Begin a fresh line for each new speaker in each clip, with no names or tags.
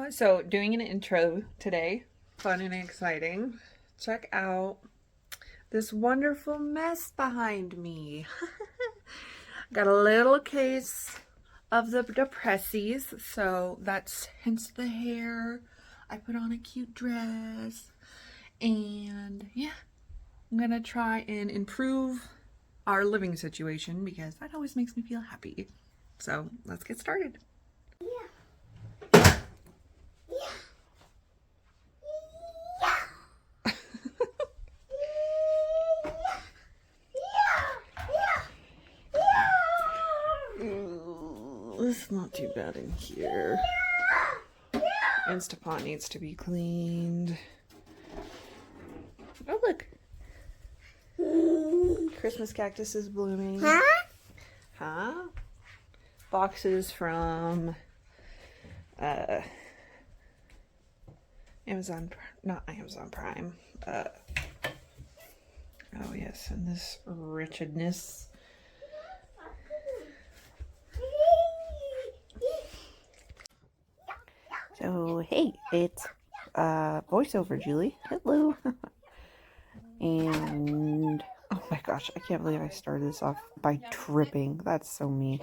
So doing an intro today, fun and exciting. Check out this wonderful mess behind me. Got a little case of the Depressies, so that's hence the hair. I put on a cute dress, and yeah, I'm gonna try and improve our living situation because that always makes me feel happy. So let's get started. It's not too bad in here. Instapot needs to be cleaned. Oh, look. Christmas cactus is blooming. Huh? Boxes from Amazon, not Amazon Prime. Oh yes, and this wretchedness. So, hey, it's voiceover Julie. Hello. And, oh my gosh, I can't believe I started this off by tripping. That's so me.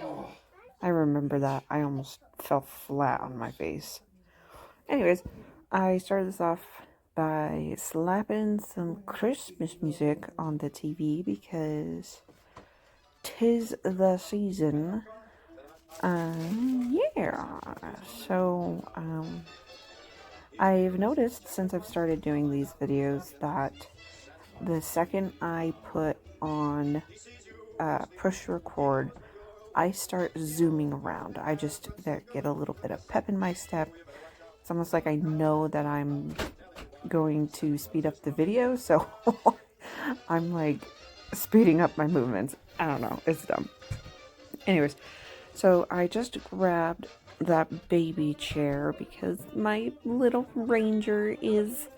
I remember that. I almost fell flat on my face. Anyways, I started this off by slapping some Christmas music on the TV because 'tis the season. Yeah. So, I've noticed since I've started doing these videos that the second I put on push record, I start zooming around. I just get a little bit of pep in my step. It's almost like I know that I'm going to speed up the video, so I'm like speeding up my movements. I don't know, it's dumb. Anyways, so I just grabbed that baby chair because my little ranger is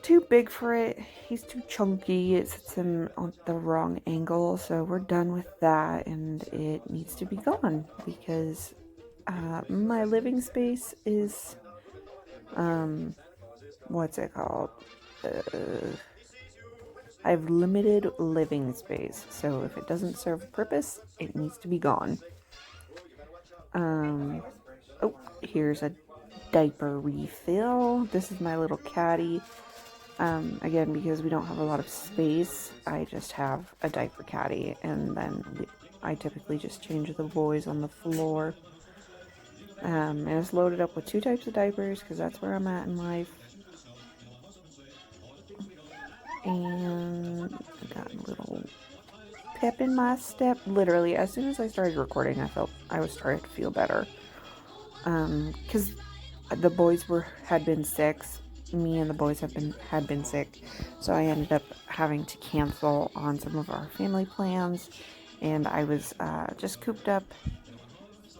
too big for it. He's too chunky. It sits him on the wrong angle, so we're done with that, and it needs to be gone because my living space is what's it called? I have limited living space, so if it doesn't serve a purpose, it needs to be gone. Oh, here's a diaper refill. This is my little caddy. Again, because we don't have a lot of space, I just have a diaper caddy, and then I typically just change the boys on the floor. And it's loaded up with 2 types of diapers because that's where I'm at in life. And I got a little pep in my step. Literally, as soon as I started recording, I was starting to feel better. Because the boys had been sick. Me and the boys had been sick, so I ended up having to cancel on some of our family plans, and I was just cooped up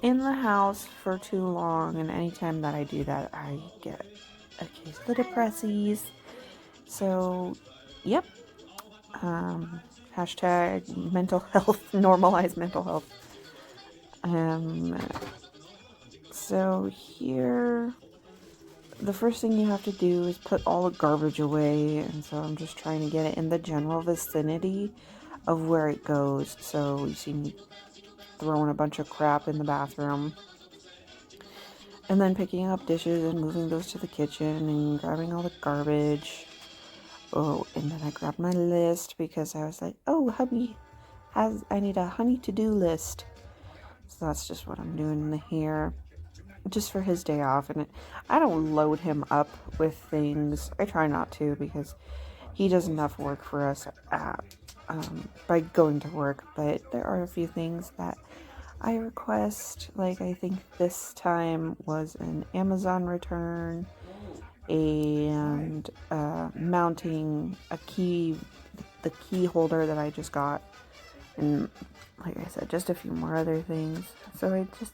in the house for too long. And anytime that I do that, I get a case of the Depressies. So, yep. Hashtag mental health, normalize mental health. So here, the first thing you have to do is put all the garbage away, and so I'm just trying to get it in the general vicinity of where it goes. So you see me throwing a bunch of crap in the bathroom, and then picking up dishes and moving those to the kitchen and grabbing all the garbage. Oh, and then I grabbed my list because I was like, oh, hubby I need a honey to-do list. So that's just what I'm doing here, just for his day off. And I don't load him up with things. I try not to because he does enough work for us by going to work. But there are a few things that I request. Like, I think this time was an Amazon return and mounting the key holder that I just got, and like I said, just a few more other things. So I just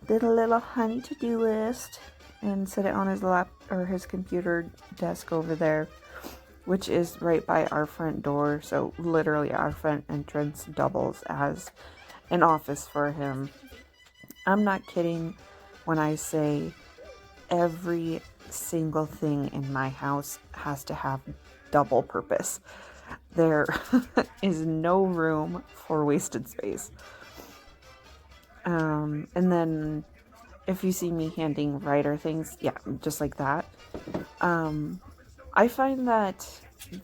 did a little honey to-do list and set it on his lap or his computer desk over there, which is right by our front door. So literally our front entrance doubles as an office for him. I'm not kidding when I say every single thing in my house has to have double purpose. There is no room for wasted space. And then if you see me handing Ryder things, yeah, just like that. I find that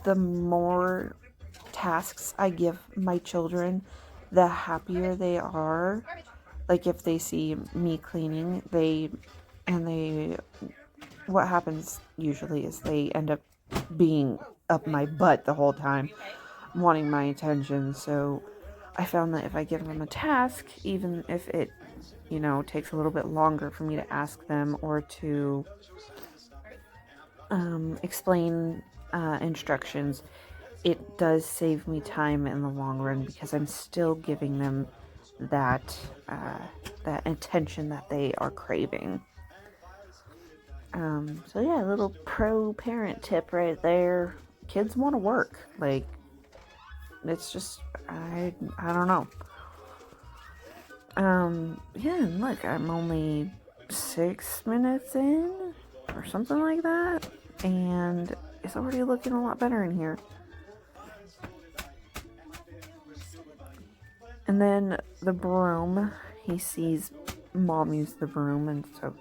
the more tasks I give my children, the happier they are. Like if they see me cleaning, what happens usually is they end up being up my butt the whole time, wanting my attention. So I found that if I give them a task, even if it, takes a little bit longer for me to ask them or to explain instructions, it does save me time in the long run because I'm still giving them that attention that they are craving. So yeah, a little pro parent tip right there. Kids want to work. Like, it's just, I don't know. Yeah, and look, I'm only 6 minutes in or something like that, and it's already looking a lot better in here. And then the broom, he sees Mom use the broom, and so,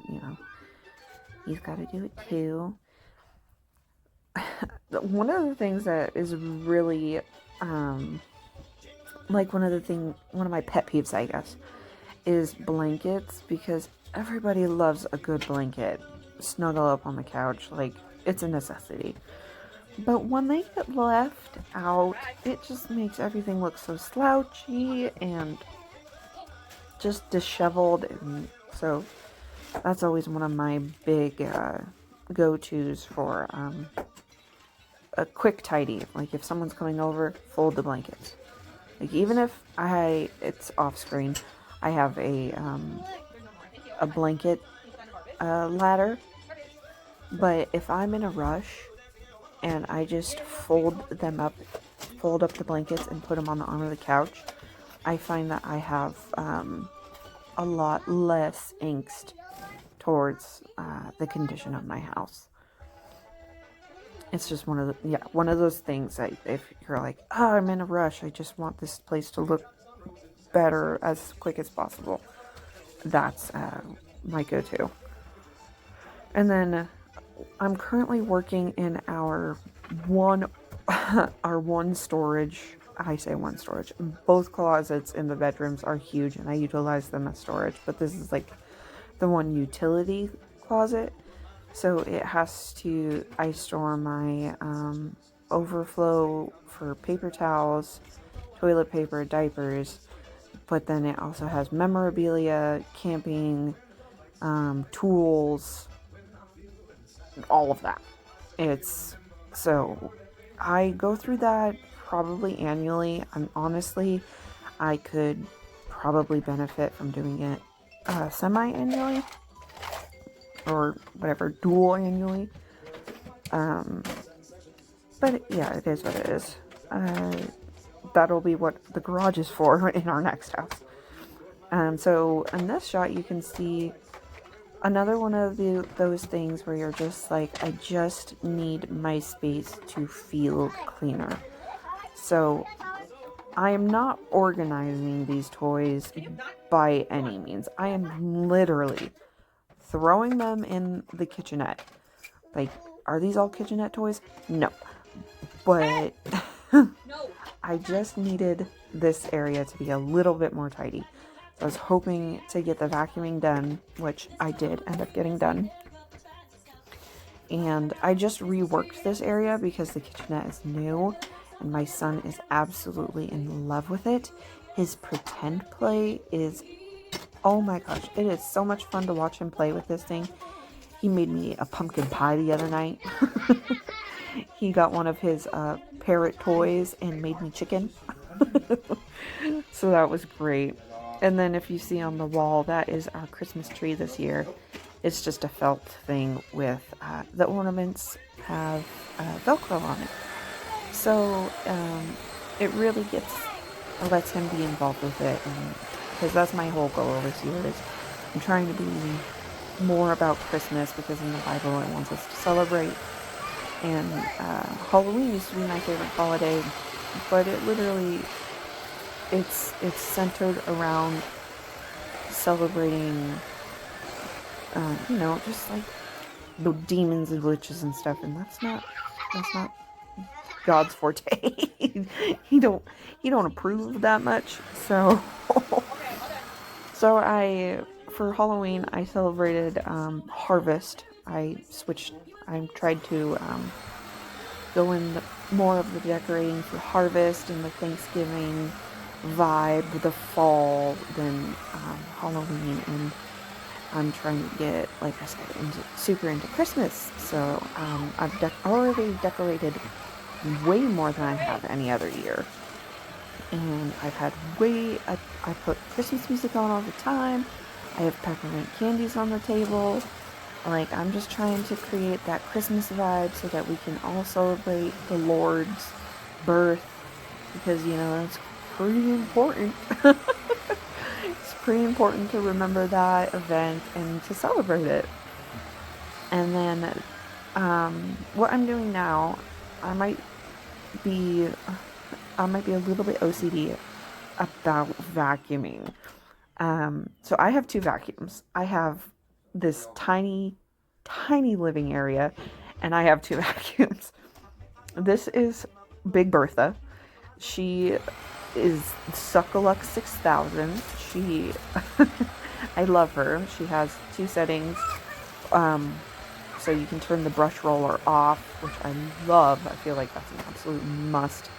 he's got to do it too. One of the things that is really, like one of my pet peeves, I guess, is blankets, because everybody loves a good blanket. Snuggle up on the couch, like, it's a necessity. But when they get left out, it just makes everything look so slouchy and just disheveled. And so that's always one of my big go-tos for a quick tidy. Like if someone's coming over, fold the blankets. Like even if it's off screen, I have a blanket ladder. But if I'm in a rush and I just fold up the blankets and put them on the arm of the couch, I find that I have a lot less angst towards the condition of my house. It's just one of those things that if you're like, oh, I'm in a rush, I just want this place to look better as quick as possible. That's my go-to. And then I'm currently working in our one storage. I say one storage. Both closets in the bedrooms are huge, and I utilize them as storage. But this is like the one utility closet. So I store my overflow for paper towels, toilet paper, diapers, but then it also has memorabilia, camping, tools, all of that. So I go through that probably annually, and honestly, I could probably benefit from doing it semi-annually. Or whatever, dual annually. But yeah, it is what it is. That'll be what the garage is for in our next house. So in this shot, you can see another one of those things where you're just like, I just need my space to feel cleaner. So I am not organizing these toys by any means. I am literally throwing them in the kitchenette. Like, are these all kitchenette toys? No. But I just needed this area to be a little bit more tidy. So I was hoping to get the vacuuming done, which I did end up getting done. And I just reworked this area because the kitchenette is new and my son is absolutely in love with it. His pretend play is, oh my gosh, it is so much fun to watch him play with this thing. He made me a pumpkin pie the other night. He got one of his parrot toys and made me chicken. So that was great. And then if you see on the wall, that is our Christmas tree this year. It's just a felt thing with the ornaments have Velcro on it. So it really lets him be involved with it, because that's my whole goal this year is I'm trying to be more about Christmas, because in the Bible it wants us to celebrate. And Halloween used to be my favorite holiday, but it literally, it's centered around celebrating, just like the demons and witches and stuff, and that's not God's forte. he don't he don't approve that much. So for Halloween I celebrated Harvest. I tried to go in more of the decorating for Harvest and the Thanksgiving vibe, the fall, than Halloween. And I'm trying to get, like I said, super into Christmas. So I've already decorated way more than I have any other year. And I put Christmas music on all the time. I have peppermint candies on the table. Like, I'm just trying to create that Christmas vibe so that we can all celebrate the Lord's birth, because, that's pretty important. It's pretty important to remember that event and to celebrate it. And then, what I'm doing now, I might be a little bit OCD about vacuuming. So I have two vacuums. I have this tiny, tiny living area, and I have two vacuums. This is Big Bertha. She is Suckalux 6000. I love her. She has two settings. So you can turn the brush roller off, which I love. I feel like that's an absolute must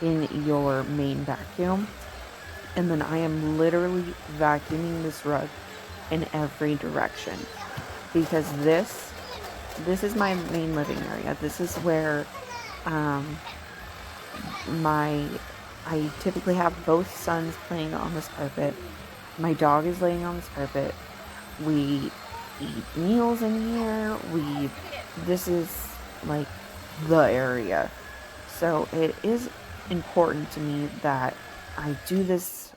in your main vacuum. And then I am literally vacuuming this rug in every direction, because this is my main living area. This is where I typically have both sons playing on this carpet. My dog is laying on this carpet. We eat meals in here. This is like the area. So it is important to me that I do this.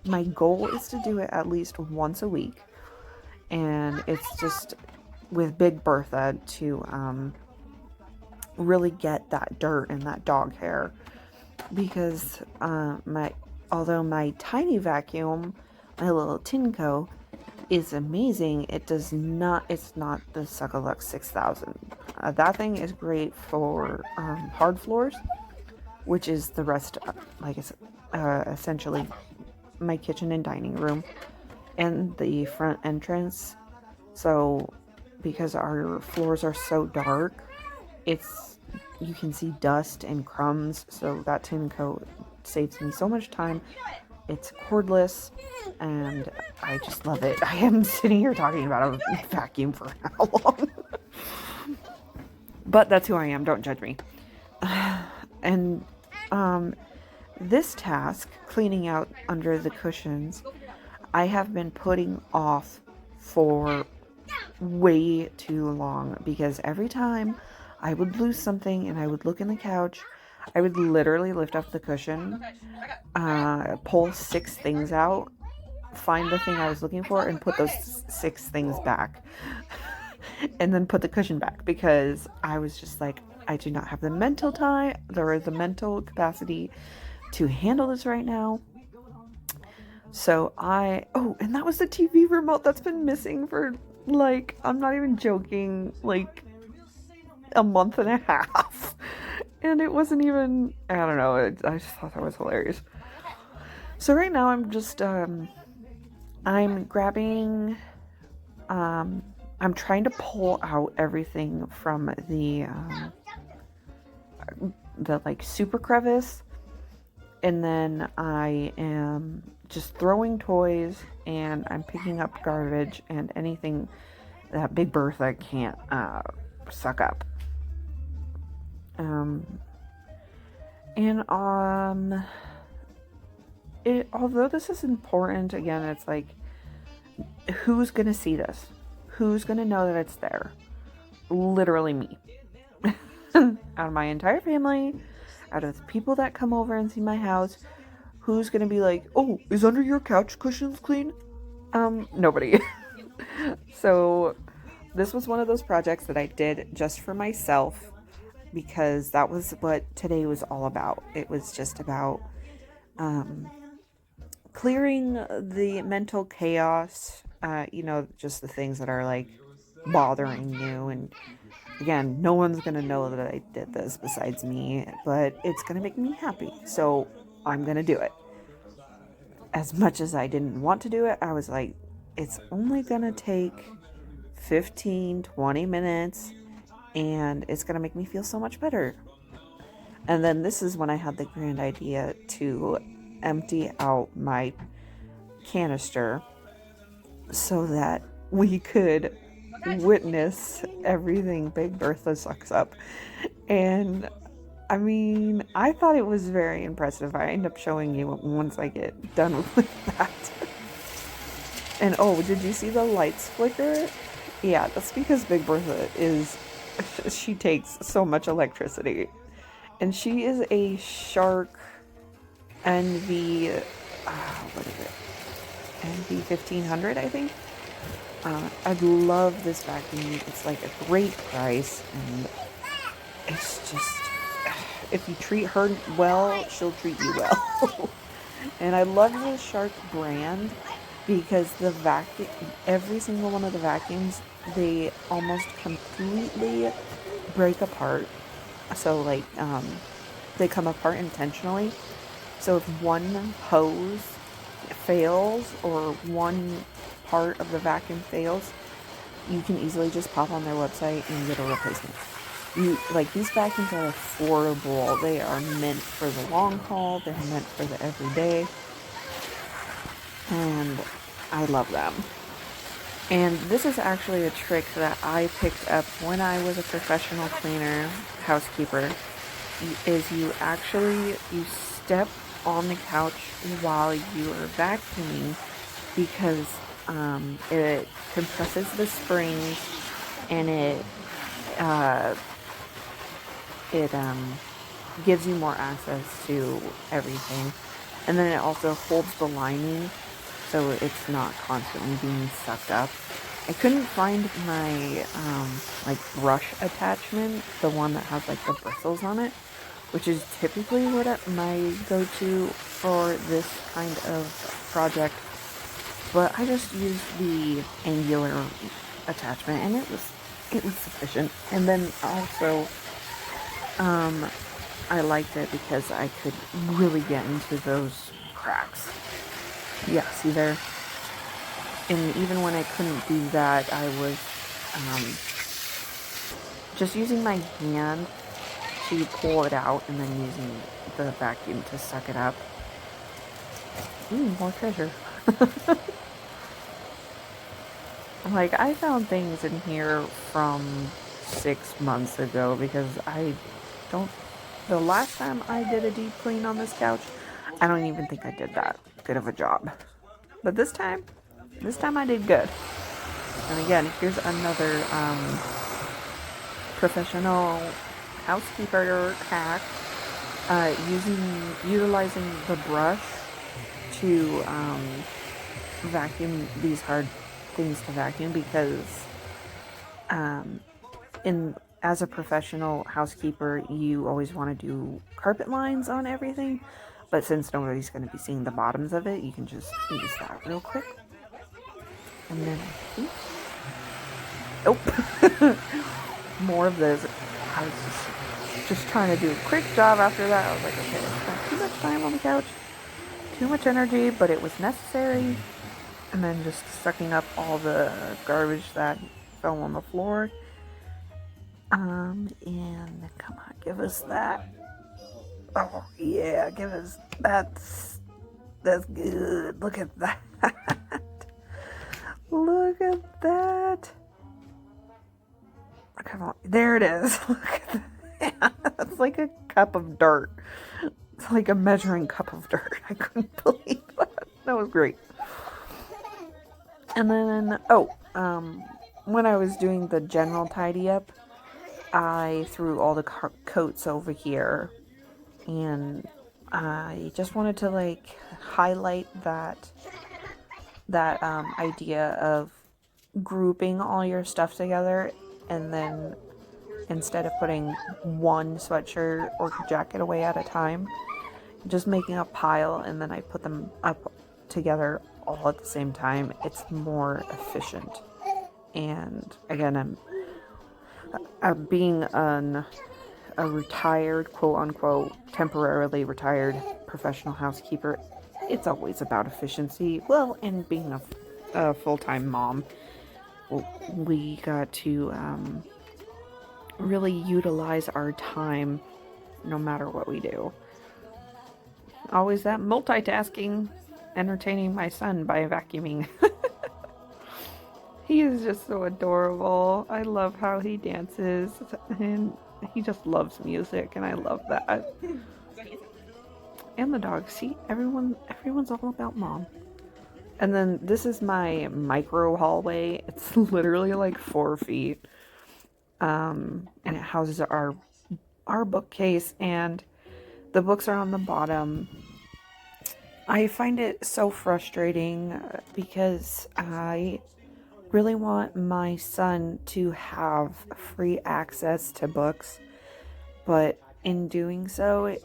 My goal is to do it at least once a week. And it's just with Big Bertha to really get that dirt and that dog hair. Because although my tiny vacuum, my little Tinko, is amazing, it's not the Suckalux 6000. That thing is great for hard floors, which is the rest, like I said, essentially my kitchen and dining room and the front entrance. So because our floors are so dark, you can see dust and crumbs, so that tin coat saves me so much time. It's cordless, and I just love it. I am sitting here talking about a vacuum for how long? But that's who I am, don't judge me. And this task, cleaning out under the cushions, I have been putting off for way too long, because every time I would lose something and I would look in the couch, I would literally lift up the cushion, pull 6 things out, find the thing I was looking for, and put those 6 things back. And then put the cushion back, because I was just like, I do not have the mental time or the mental capacity to handle this right now. So and that was the TV remote that's been missing for, like, I'm not even joking, like a month and a half. And it wasn't even, I don't know, I just thought that was hilarious. So right now I'm just, I'm grabbing, I'm trying to pull out everything from the like super crevice, and then I am just throwing toys, and I'm picking up garbage and anything that Big Bertha can't suck up. Although this is important, again, it's like, who's gonna see this? Who's gonna know that it's there? Literally me. Out of my entire family, out of the people that come over and see my house, who's gonna be like, oh, is under your couch cushions clean? Nobody. So this was one of those projects that I did just for myself because that was what today was all about. It was just about um, clearing the mental chaos, just the things that are like bothering you. And again, no one's going to know that I did this besides me, but it's going to make me happy. So I'm going to do it. As much as I didn't want to do it, I was like, it's only going to take 15, 20 minutes and it's going to make me feel so much better. And then this is when I had the grand idea to empty out my canister so that we could witness everything Big Bertha sucks up. And I mean, I thought it was very impressive. I end up showing you once I get done with that. And oh, did you see the lights flicker? Yeah, that's because Big Bertha she takes so much electricity. And she is a Shark NV, what is it? NV 1500, I think. I love this vacuum. It's like a great price, and it's just, if you treat her well, she'll treat you well. And I love the Shark brand because every single one of the vacuums, they almost completely break apart. So like, they come apart intentionally. So if one hose fails or one part of the vacuum fails, you can easily just pop on their website and get a replacement. These vacuums are affordable. They are meant for the long haul. They're meant for the everyday. And I love them. And this is actually a trick that I picked up when I was a professional cleaner, housekeeper, is you step on the couch while you are vacuuming because it compresses the springs and it gives you more access to everything. And then it also holds the lining so it's not constantly being sucked up. I couldn't find my brush attachment, the one that has like the bristles on it, which is typically my go-to for this kind of project. But I just used the angular attachment, and it was sufficient. And then also, I liked it because I could really get into those cracks. Yeah, see there? And even when I couldn't do that, I was just using my hand to pull it out and then using the vacuum to suck it up. Ooh, more treasure. Like, I found things in here from 6 months ago because the last time I did a deep clean on this couch, I don't even think I did that good of a job. But this time I did good. And again, here's another professional housekeeper hack, utilizing the brush to vacuum these hard things to vacuum because as a professional housekeeper, you always want to do carpet lines on everything, but since nobody's going to be seeing the bottoms of it, you can just use that real quick. And then more of this. I was just trying to do a quick job after that. I was like, okay, I spent too much time on the couch, too much energy, but it was necessary. And then just sucking up all the garbage that fell on the floor. And come on, give us that. Oh yeah, give us that's good. Look at that. Look at that. Come on, there it is. Look at that. That's like a cup of dirt. It's like a measuring cup of dirt. I couldn't believe that. That was great. And then, when I was doing the general tidy up, I threw all the coats over here, and I just wanted to like highlight that idea of grouping all your stuff together, and then instead of putting one sweatshirt or jacket away at a time, just making a pile, and then I put them up together all at the same time. It's more efficient. And again, I'm being a retired, quote unquote, temporarily retired professional housekeeper. It's always about efficiency. Well, and being a full-time mom, we got to really utilize our time no matter what we do. Always that multitasking, entertaining my son by vacuuming. He is just so adorable. I love how he dances, and he just loves music, and I love that. And the dog. See, everyone's all about mom. And then this is my micro hallway. It's literally like 4 feet. And it houses our bookcase, and the books are on the bottom. I find it so frustrating because I really want my son to have free access to books, but in doing so,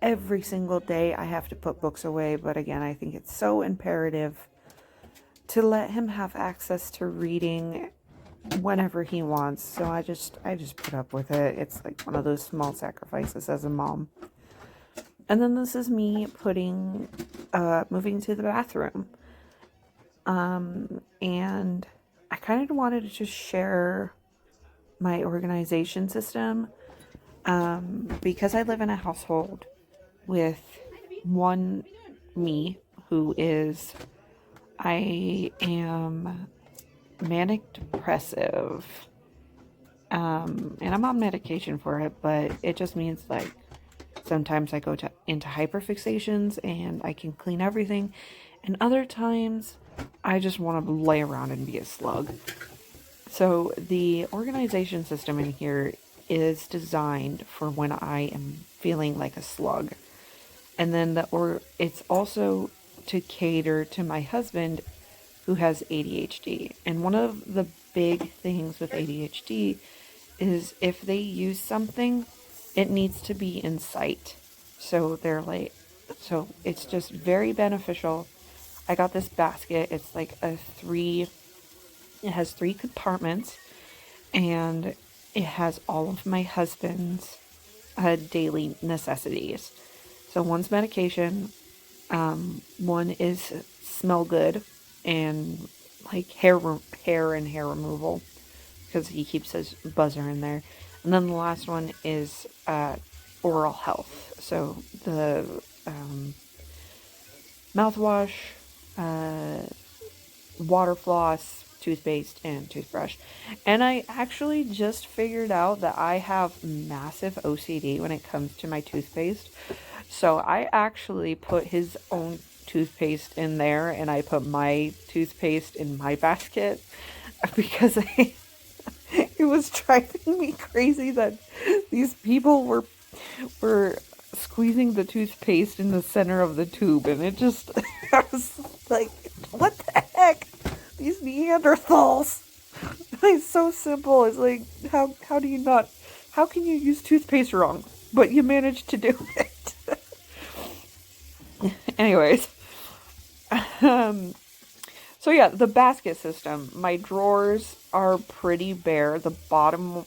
every single day I have to put books away. But again, I think it's so imperative to let him have access to reading whenever he wants. So I just put up with it. It's like one of those small sacrifices as a mom. And then this is me moving to the bathroom. And I kind of wanted to just share my organization system, because I live in a household with me, who is, I am manic depressive, and I'm on medication for it, but it just means like sometimes I go into hyperfixations and I can clean everything, and other times I just want to lay around and be a slug. So the organization system in here is designed for when I am feeling like a slug. And then it's also to cater to my husband, who has ADHD. And one of the big things with ADHD is if they use something, it needs to be in sight. So it's just very beneficial. I got this basket. It's like it has 3 compartments, and it has all of my husband's daily necessities. So one's medication, one is smell good and like hair and hair removal, because he keeps his buzzer in there. And then the last one is oral health. So the mouthwash, water floss, toothpaste, and toothbrush. And I actually just figured out that I have massive OCD when it comes to my toothpaste. So I actually put his own toothpaste in there, and I put my toothpaste in my basket, because it was driving me crazy that these people were squeezing the toothpaste in the center of the tube, and it just I was like, what the heck? These Neanderthals. It's so simple. It's like, how do you not, how can you use toothpaste wrong, but you managed to do it? Anyways, so yeah, the basket system. My drawers are pretty bare. The bottom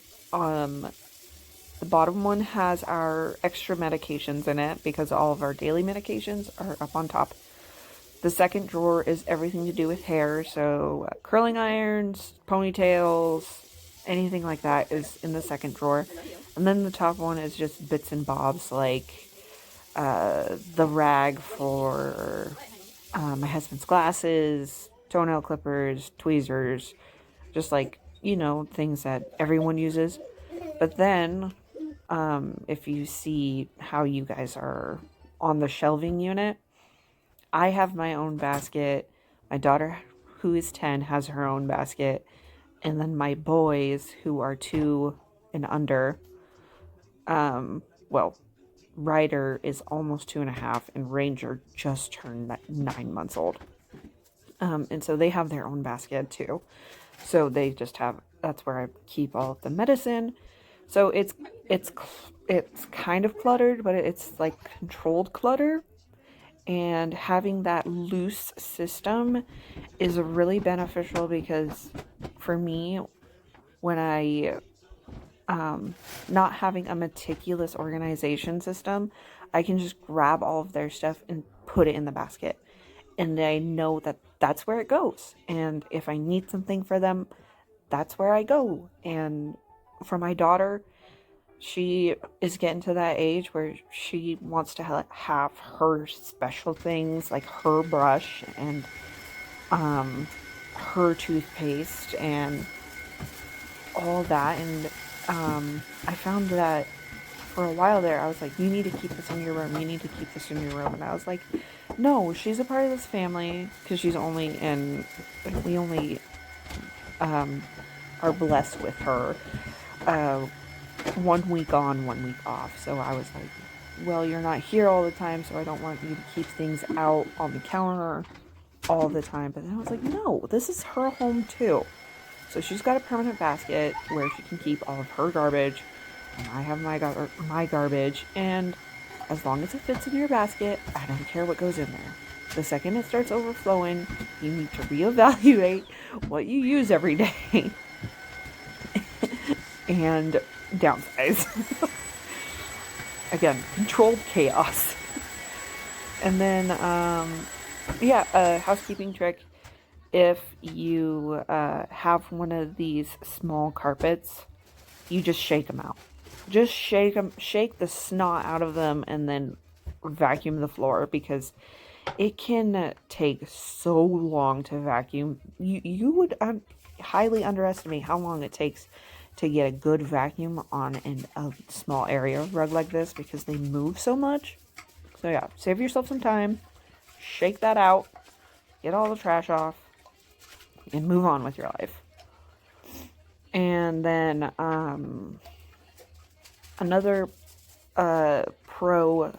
one has our extra medications in it, because all of our daily medications are up on top. The second drawer is everything to do with hair, so curling irons, ponytails, anything like that is in the second drawer. And then the top one is just bits and bobs, like the rag for my husband's glasses, toenail clippers, tweezers, just like, things that everyone uses. But then, if you see how you guys are on the shelving unit, I have my own basket. My daughter, who is 10, has her own basket. And then my boys, who are 2 and under, Ryder is almost 2.5, and Ranger just turned 9 months old. And so they have their own basket too. So they just have, that's where I keep all of the medicine. So it's it's kind of cluttered, but it's like controlled clutter. And having that loose system is really beneficial because for me, when I not having a meticulous organization system, I can just grab all of their stuff and put it in the basket. And I know that that's where it goes. And if I need something for them, that's where I go. And for my daughter, she is getting to that age where she wants to have her special things, like her brush and her toothpaste and all that. And I found that for a while there, I was like, you need to keep this in your room. You need to keep this in your room. And I was like, no, she's a part of this family because she's only in, we only are blessed with her 1 week on, 1 week off. So I was like, well, you're not here all the time, so I don't want you to keep things out on the counter all the time. But then I was like, no, this is her home too. So she's got a permanent basket where she can keep all of her garbage, and I have my garbage, and as long as it fits in your basket, I don't care what goes in there. The second it starts overflowing, you need to reevaluate what you use every day and downsize. Again, controlled chaos. And then, a housekeeping trick. If you have one of these small carpets, you just shake them out. Just shake the snot out of them, and then vacuum the floor, because it can take so long to vacuum. You would highly underestimate how long it takes to get a good vacuum on a small area rug like this, because they move so much. So yeah, save yourself some time, shake that out, get all the trash off, and move on with your life. And then another pro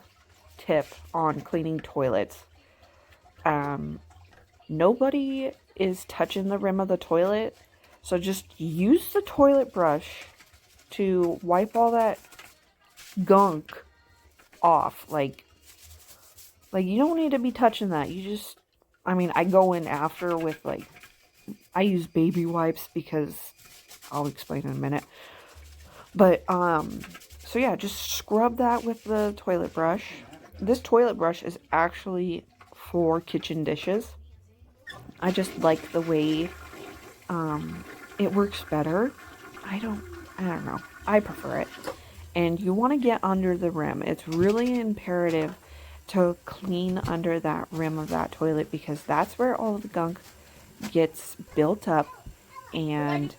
tip on cleaning toilets. Nobody is touching the rim of the toilet, so just use the toilet brush to wipe all that gunk off. Like you don't need to be touching that. You just, I go in after with I use baby wipes because I'll explain in a minute. But, so yeah, just scrub that with the toilet brush. This toilet brush is actually for kitchen dishes. I just like the way, it works better. I don't know. I prefer it. And you want to get under the rim. It's really imperative to clean under that rim of that toilet, because that's where all the gunk gets built up, and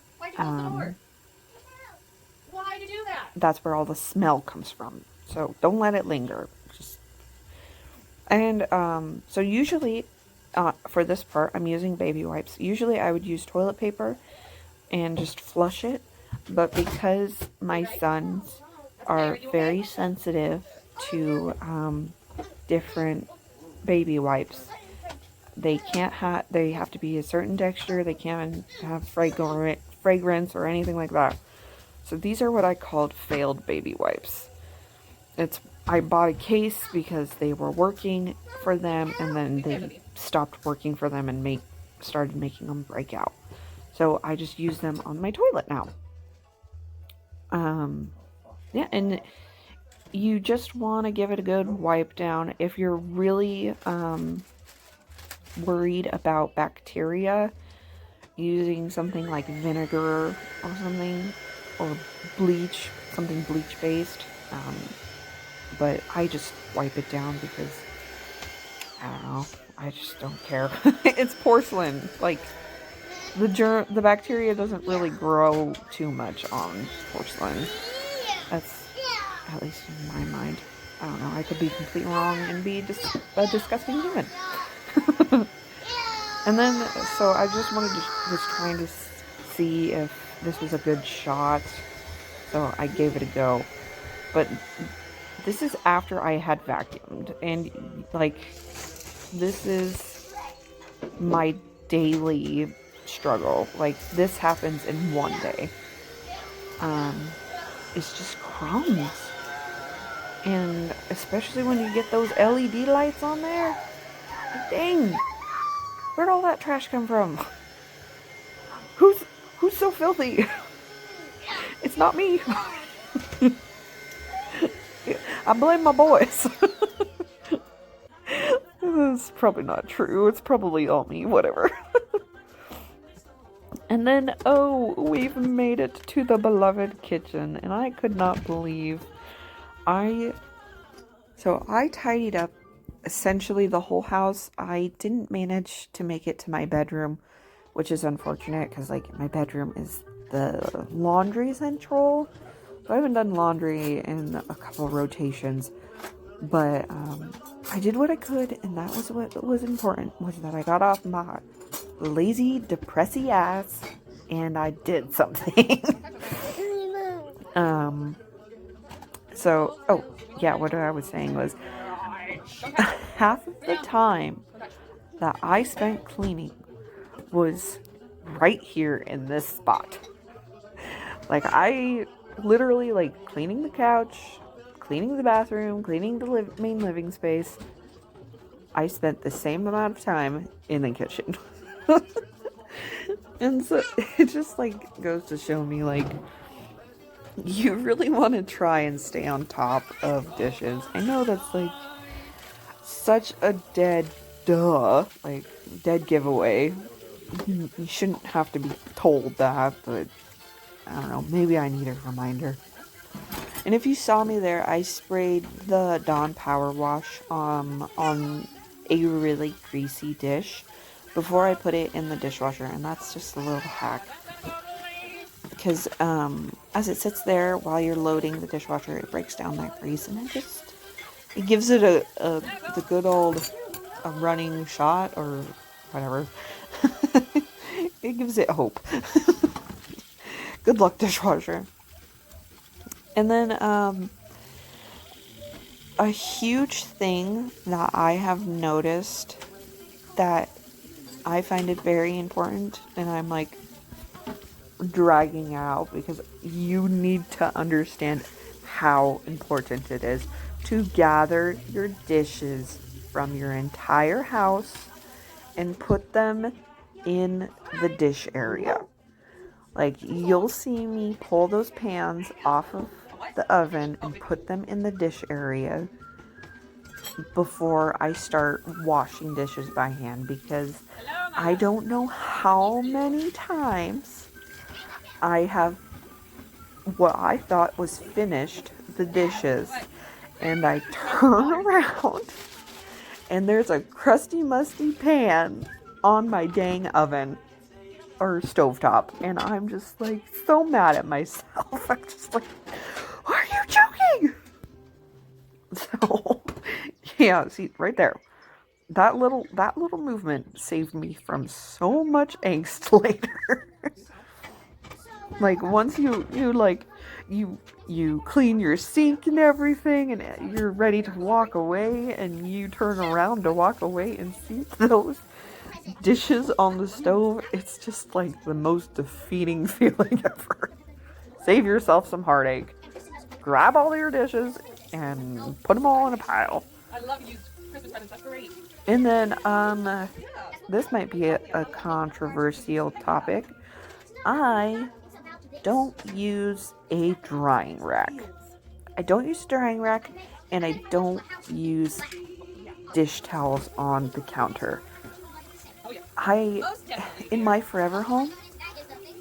that's where all the smell comes from. So don't let it linger. So usually for this part, I'm using baby wipes. Usually I would use toilet paper and just flush it, but because my sons are very sensitive to different baby wipes, they have to be a certain texture. They can't have fragrance or anything like that. So these are what I called failed baby wipes. I bought a case because they were working for them, and then they stopped working for them and started making them break out. So I just use them on my toilet now. And you just want to give it a good wipe down. If you're really worried about bacteria, using something like vinegar or something, or bleach, something bleach based. But I just wipe it down because, I don't know, I just don't care. It's porcelain. The bacteria doesn't really grow too much on porcelain. That's, at least in my mind. I don't know, I could be completely wrong and be a disgusting human. And then, so I just was trying to see if this was a good shot. So I gave it a go. But this is after I had vacuumed. And, this is my daily struggle. Like, this happens in one day. It's just crumbs. And especially when you get those LED lights on there. Like, dang. Where'd all that trash come from? Who's so filthy? It's not me. I blame my boys. That's probably not true. It's probably all me. Whatever. And then, oh, we've made it to the beloved kitchen. And I could not believe So I tidied up essentially the whole house. I didn't manage to make it to my bedroom, which is unfortunate because, like, my bedroom is the laundry central. So I haven't done laundry in a couple of rotations, but I did what I could, and that was what was important, was that I got off my lazy, depressy ass, and I did something. So, oh, yeah, what I was saying was, half of the time that I spent cleaning was right here in this spot. Like, I literally, like, cleaning the couch, cleaning the bathroom, cleaning the main living space. I spent the same amount of time in the kitchen. And so it just, like, goes to show me, like, you really want to try and stay on top of dishes. I know that's, like, such a dead giveaway. You shouldn't have to be told that, but I don't know, maybe I need a reminder. And if you saw me there, I sprayed the Dawn Power Wash on a really greasy dish before I put it in the dishwasher, and that's just a little hack. Because as it sits there while you're loading the dishwasher, it breaks down that grease, and it gives it the good old running shot or whatever. It gives it hope. Good luck, dishwasher. And then a huge thing that I have noticed that I find it very important, and I'm like dragging out because you need to understand how important it is to gather your dishes from your entire house and put them in the dish area. Like, you'll see me pull those pans off of the oven and put them in the dish area before I start washing dishes by hand, because I don't know how many times I have what I thought was finished the dishes, and I turn around and there's a crusty, musty pan on my dang oven or stovetop, and I'm just like so mad at myself. I'm just like, are you joking? So yeah, see right there. That little movement saved me from so much angst later. Like, once you clean your sink and everything, and you're ready to walk away, and you turn around to walk away and see those dishes on the stove, it's just like the most defeating feeling ever. Save yourself some heartache. Grab all your dishes and put them all in a pile. I love you. Christmas presents, that's great. And then, this might be a controversial topic. I don't use a drying rack. I don't use a drying rack, and I don't use dish towels on the counter. In my forever home,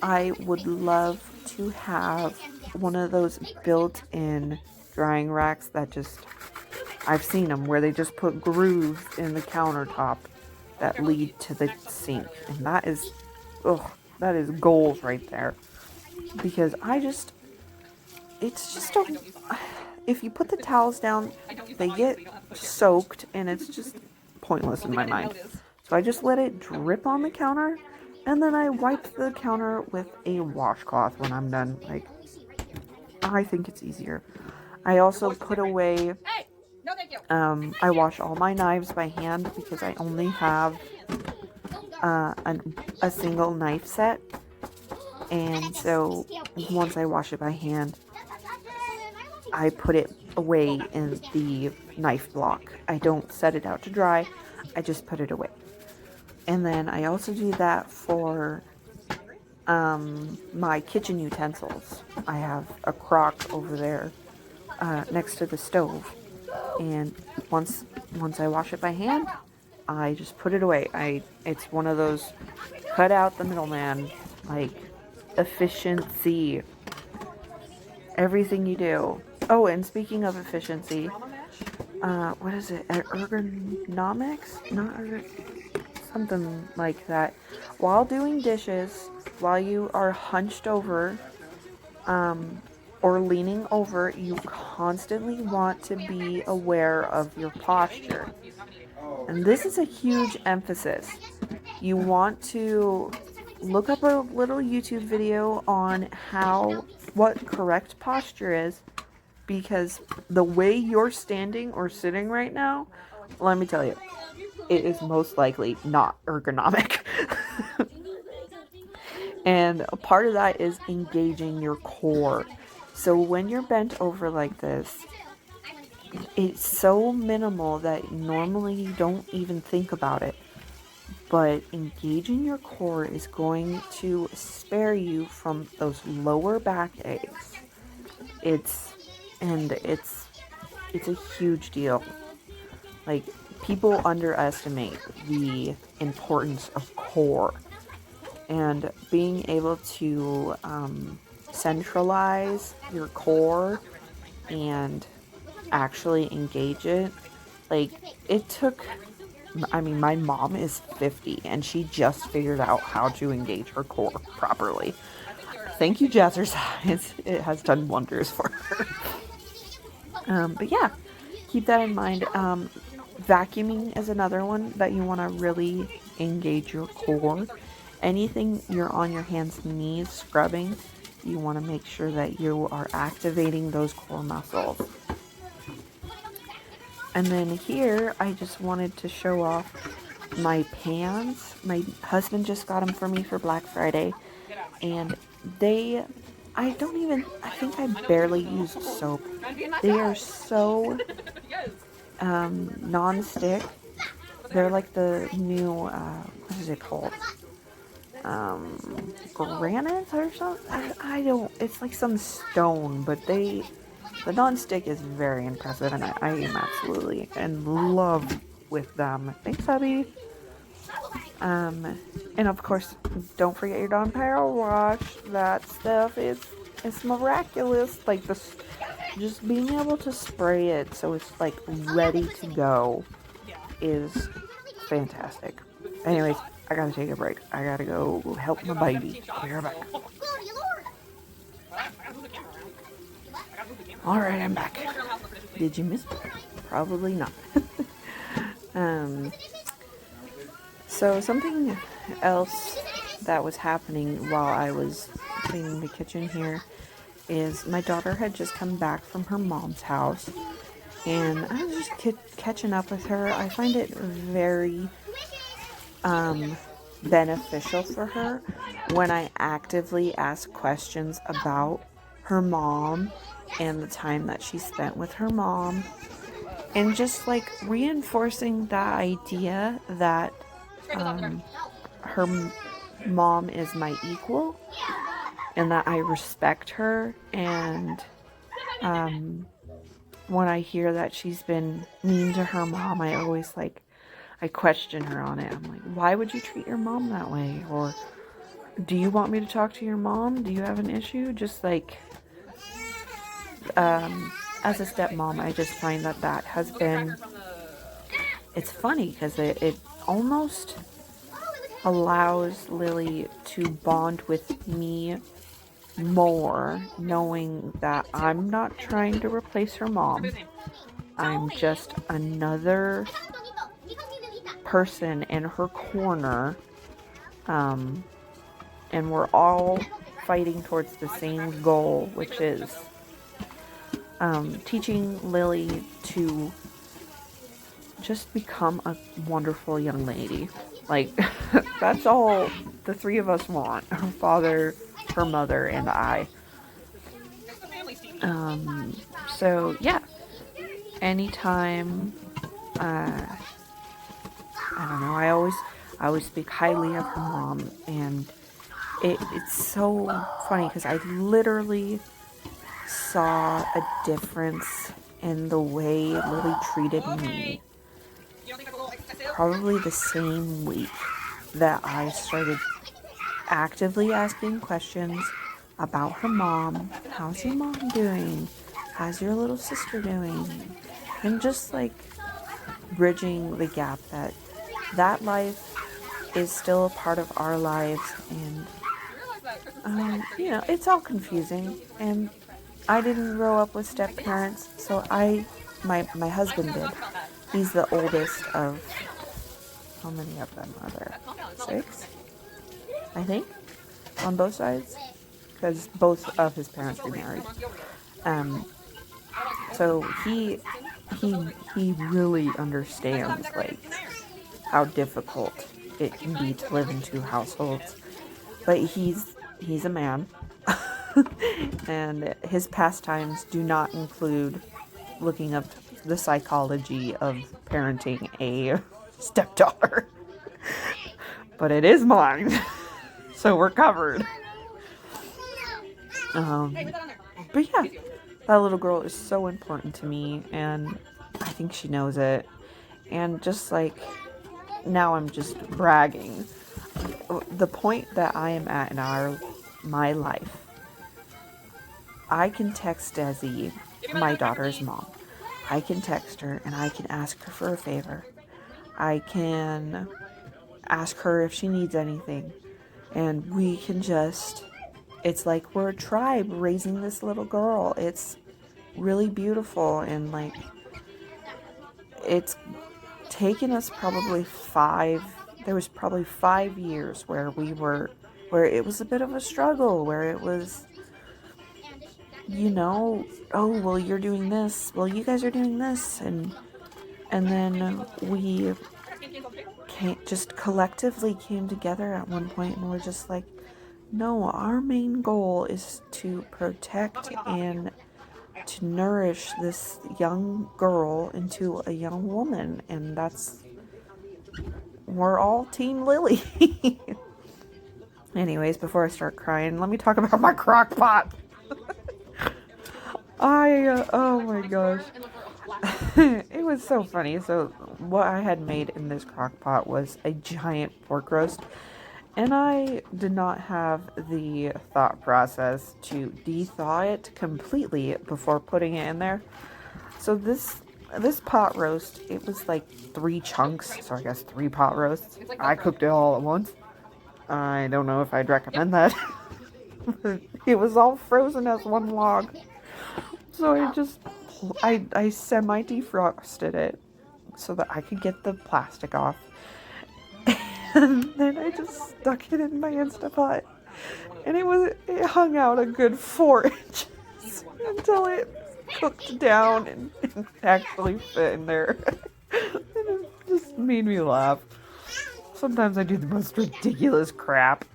I would love to have one of those built-in drying racks that just, I've seen them where they just put grooves in the countertop that lead to the sink, and that is goals right there. Because if you put the towels down, they get soaked, and it's just pointless in my mind. So I just let it drip on the counter, and then I wipe the counter with a washcloth when I'm done. Like, I think it's easier. I also put away, I wash all my knives by hand because I only have a single knife set. And so once I wash it by hand, I put it away in the knife block. I don't set it out to dry, I just put it away. And then I also do that for my kitchen utensils. I have a crock over there next to the stove, and once I wash it by hand, I just put it away. It's one of those cut out the middleman, like efficiency. Everything you do. Oh, and speaking of efficiency, what is it? Ergonomics? Not something like that. While doing dishes, while you are hunched over, or leaning over, you constantly want to be aware of your posture. And this is a huge emphasis. You want to look up a little YouTube video on what correct posture is, because the way you're standing or sitting right now, let me tell you, it is most likely not ergonomic. And a part of that is engaging your core. So when you're bent over like this, it's so minimal that normally you don't even think about it. But engaging your core is going to spare you from those lower back aches. It's a huge deal. Like, people underestimate the importance of core, and being able to centralize your core and actually engage it. Like, it took, I mean, my mom is 50 and she just figured out how to engage her core properly. Thank you, Jazzercise. It has done wonders for her. But yeah, keep that in mind. Vacuuming is another one that you want to really engage your core. Anything you're on your hands and knees scrubbing, you want to make sure that you are activating those core muscles. And then here, I just wanted to show off my pans. My husband just got them for me for Black Friday, and I think I barely used soap. They are so non-stick. They're like the new, what is it called? Granite or something? I don't, it's like some stone, but the non-stick is very impressive, and I am absolutely in love with them. Thanks, hubby. And of course, don't forget your Dawn Power Wash. That stuff it's miraculous. Like, just being able to spray it so it's like ready to go is fantastic. Anyways, I gotta take a break. I gotta go help my baby. I'll be right back. Alright, I'm back. Did you miss me? Probably not. So something else that was happening while I was cleaning the kitchen here is my daughter had just come back from her mom's house, and I was just catching up with her. I find it very beneficial for her when I actively ask questions about her mom and the time that she spent with her mom, and just like reinforcing that idea that her mom is my equal and that I respect her. And when I hear that she's been mean to her mom, I question her on it. I'm like, why would you treat your mom that way? Or do you want me to talk to your mom? Do you have an issue? Just like, as a stepmom, I just find that has been, it's funny because it almost allows Lily to bond with me more, knowing that I'm not trying to replace her mom. I'm just another person in her corner, and we're all fighting towards the same goal, which is teaching Lily to just become a wonderful young lady. Like, that's all the three of us want. Her father, her mother, and I. So yeah, anytime, I don't know, I always speak highly of her mom, and it's so funny because I literally saw a difference in the way Lily treated me probably the same week that I started actively asking questions about her mom. How's your mom doing? How's your little sister doing? And just like bridging the gap that life is still a part of our lives, and it's all confusing. And I didn't grow up with step parents, so my husband did. He's the oldest of, how many of them are there? 6, I think, on both sides, because both of his parents remarried. So he really understands like how difficult it can be to live in 2 households. But he's a man, and his pastimes do not include looking up the psychology of parenting a stepdaughter. But it is mine, so we're covered. But yeah, that little girl is so important to me, and I think she knows it. And just like, now I'm just bragging. The point that I am at in my life, I can text Desi, my daughter's mom. I can text her and I can ask her for a favor. I can ask her if she needs anything. And we can just, it's like we're a tribe raising this little girl. It's really beautiful, and like, it's taken us probably there was probably 5 years where it was a bit of a struggle, where it was, oh, well, you're doing this, well, you guys are doing this, and then we just collectively came together at one point, and we're just like, no, our main goal is to protect and to nourish this young girl into a young woman, and we're all Team Lily. Anyways, before I start crying, let me talk about my crock pot. Oh my gosh. It was so funny. So what I had made in this crock pot was a giant pork roast, and I did not have the thought process to de-thaw it completely before putting it in there. So this pot roast, it was like 3 chunks, so I guess 3 pot roasts. I cooked it all at once. I don't know if I'd recommend that. It was all frozen as one log. So I semi-defrosted it so that I could get the plastic off. And then I just stuck it in my Instapot. And it hung out a good 4 inches until it cooked down and actually fit in there. And it just made me laugh. Sometimes I do the most ridiculous crap.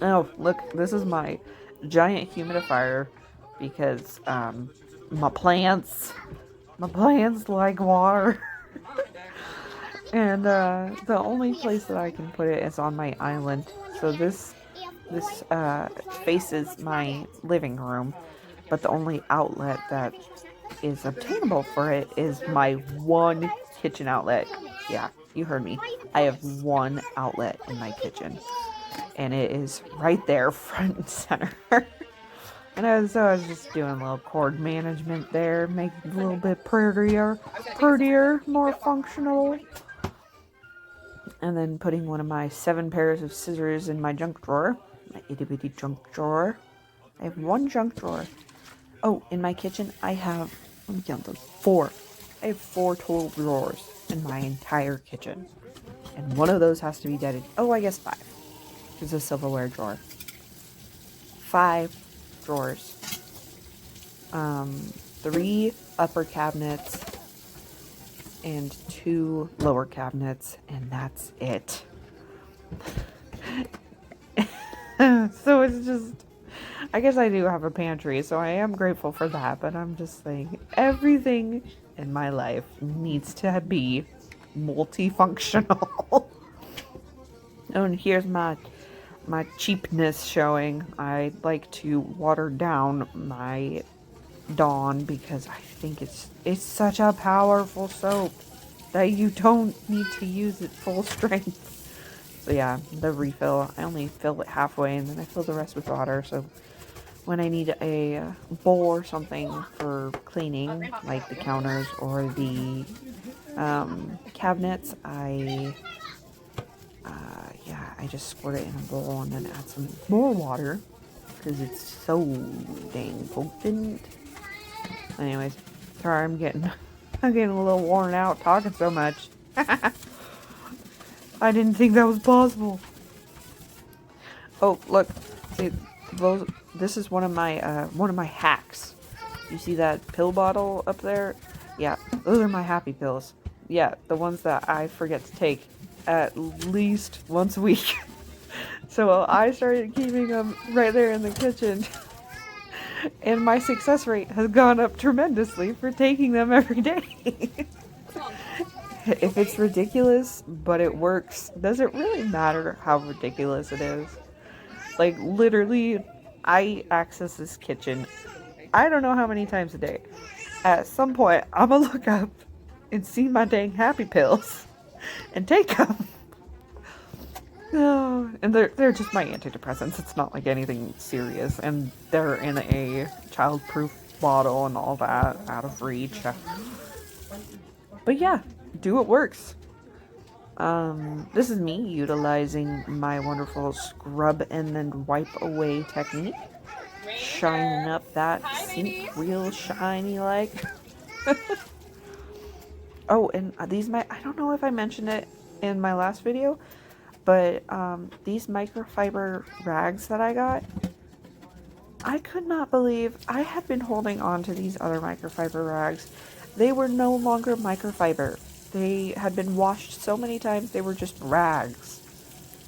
Oh, look, this is my giant humidifier because my plants like water. And the only place that I can put it is on my island. So this faces my living room, but the only outlet that is obtainable for it is my one kitchen outlet. Yeah, you heard me. I have one outlet in my kitchen, and it is right there, front and center. And I was just doing a little cord management there, making it a little bit prettier, more functional. And then putting one of my 7 pairs of scissors in my junk drawer, my itty bitty junk drawer. I have 1 junk drawer. Oh, in my kitchen, I have, let me count those, 4. I have 4 total drawers in my entire kitchen. And one of those has to be dedicated. Oh, I guess 5. There's a silverware drawer. 5 drawers. 3 upper cabinets. and 2 lower cabinets, and that's it. So it's just, I guess I do have a pantry, so I am grateful for that, but I'm just saying everything in my life needs to be multifunctional. Oh, and here's my cheapness showing. I like to water down my Dawn because I think it's such a powerful soap that you don't need to use it full strength. So yeah, the refill, I only fill it halfway and then I fill the rest with water. So when I need a bowl or something for cleaning, like the counters or the cabinets, I just squirt it in a bowl and then add some more water because it's so dang potent. Anyways, sorry, I'm getting a little worn out talking so much. I didn't think that was possible. Oh, look, see, this is one of my hacks. You see that pill bottle up there? Yeah, those are my happy pills. Yeah, the ones that I forget to take at least once a week. So I started keeping them right there in the kitchen. And my success rate has gone up tremendously for taking them every day. If it's ridiculous, but it works, does it really matter how ridiculous it is? Like, literally, I access this kitchen, I don't know how many times a day. At some point, I'm gonna look up and see my dang happy pills and take them. Oh, and they're just my antidepressants. It's not like anything serious, and they're in a childproof bottle and all that, out of reach. But yeah, do what works. This is me utilizing my wonderful scrub and then wipe away technique, shining up that sink real shiny like. Oh, and I don't know if I mentioned it in my last video, but these microfiber rags that I got, I could not believe I had been holding on to these other microfiber rags. They were no longer microfiber. They had been washed so many times, they were just rags.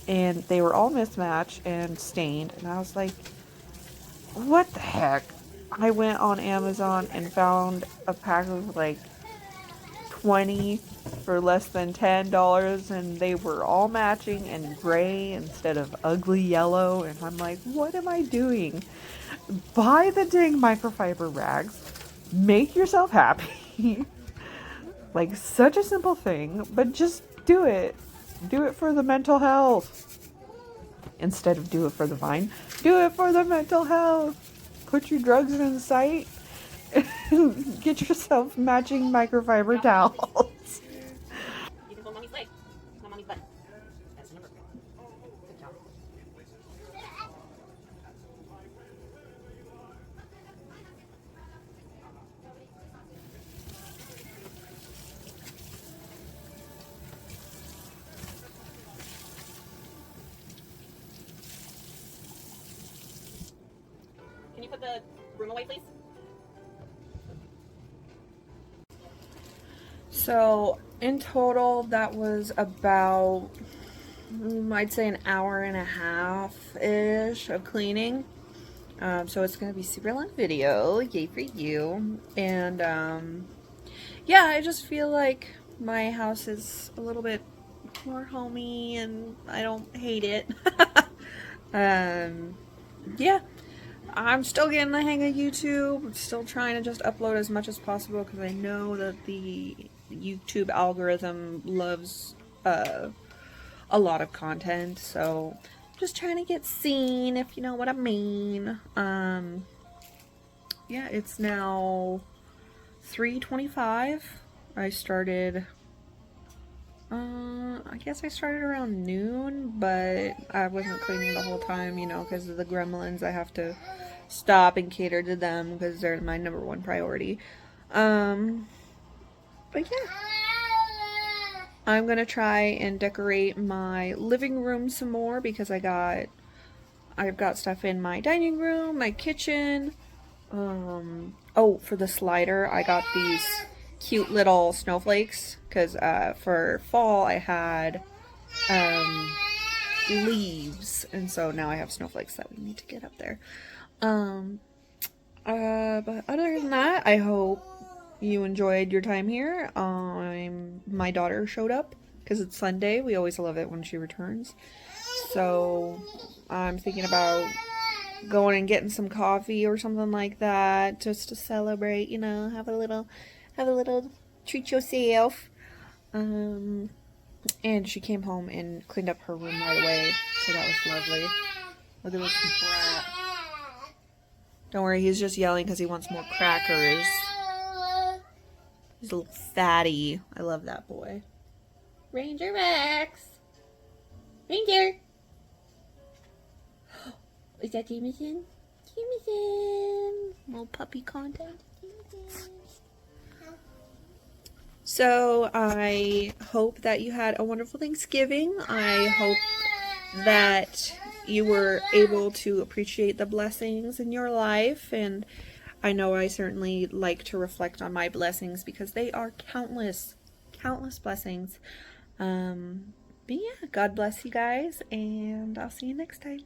And they were all mismatched and stained, and I was like, what the heck? I went on Amazon and found a pack of like 20 for less than $10, and they were all matching and gray instead of ugly yellow, and I'm like, what am I doing? Buy the dang microfiber rags, make yourself happy. Like, such a simple thing, but just do it. Do it for the mental health. Instead of do it for the vine, do it for the mental health. Put your drugs in sight. Get yourself matching microfiber towels. You can hold mommy's leg, not mommy's butt. That's number. Good job. Can you put the broom away, please? So in total, that was about, I'd say, an hour and a half-ish of cleaning. So it's going to be super long video, yay for you. And yeah, I just feel like my house is a little bit more homey and I don't hate it. Yeah, I'm still getting the hang of YouTube. I'm still trying to just upload as much as possible because I know that the YouTube algorithm loves a lot of content, so just trying to get seen, if you know what I mean. Yeah, it's now 3:25. I started, I guess I started around noon, but I wasn't cleaning the whole time, you know, because of the gremlins. I have to stop and cater to them because they're my number one priority. But yeah, I'm gonna try and decorate my living room some more because I've got stuff in my dining room, my kitchen. Oh, for the slider, I got these cute little snowflakes because for fall I had leaves, and so now I have snowflakes that we need to get up there. Um, but other than that, I hope you enjoyed your time here. My daughter showed up because it's Sunday. We always love it when she returns. So I'm thinking about going and getting some coffee or something like that just to celebrate, you know, have a little treat yourself. Um, and she came home and cleaned up her room right away, so that was lovely. Look at this brat. Don't worry, he's just yelling because he wants more crackers. He's a little fatty. I love that boy. Ranger Rex! Ranger! Is that Jameson? Jameson! Little puppy content. Jameson. So I hope that you had a wonderful Thanksgiving. I hope that you were able to appreciate the blessings in your life, and I know I certainly like to reflect on my blessings because they are countless, countless blessings. But yeah, God bless you guys, and I'll see you next time.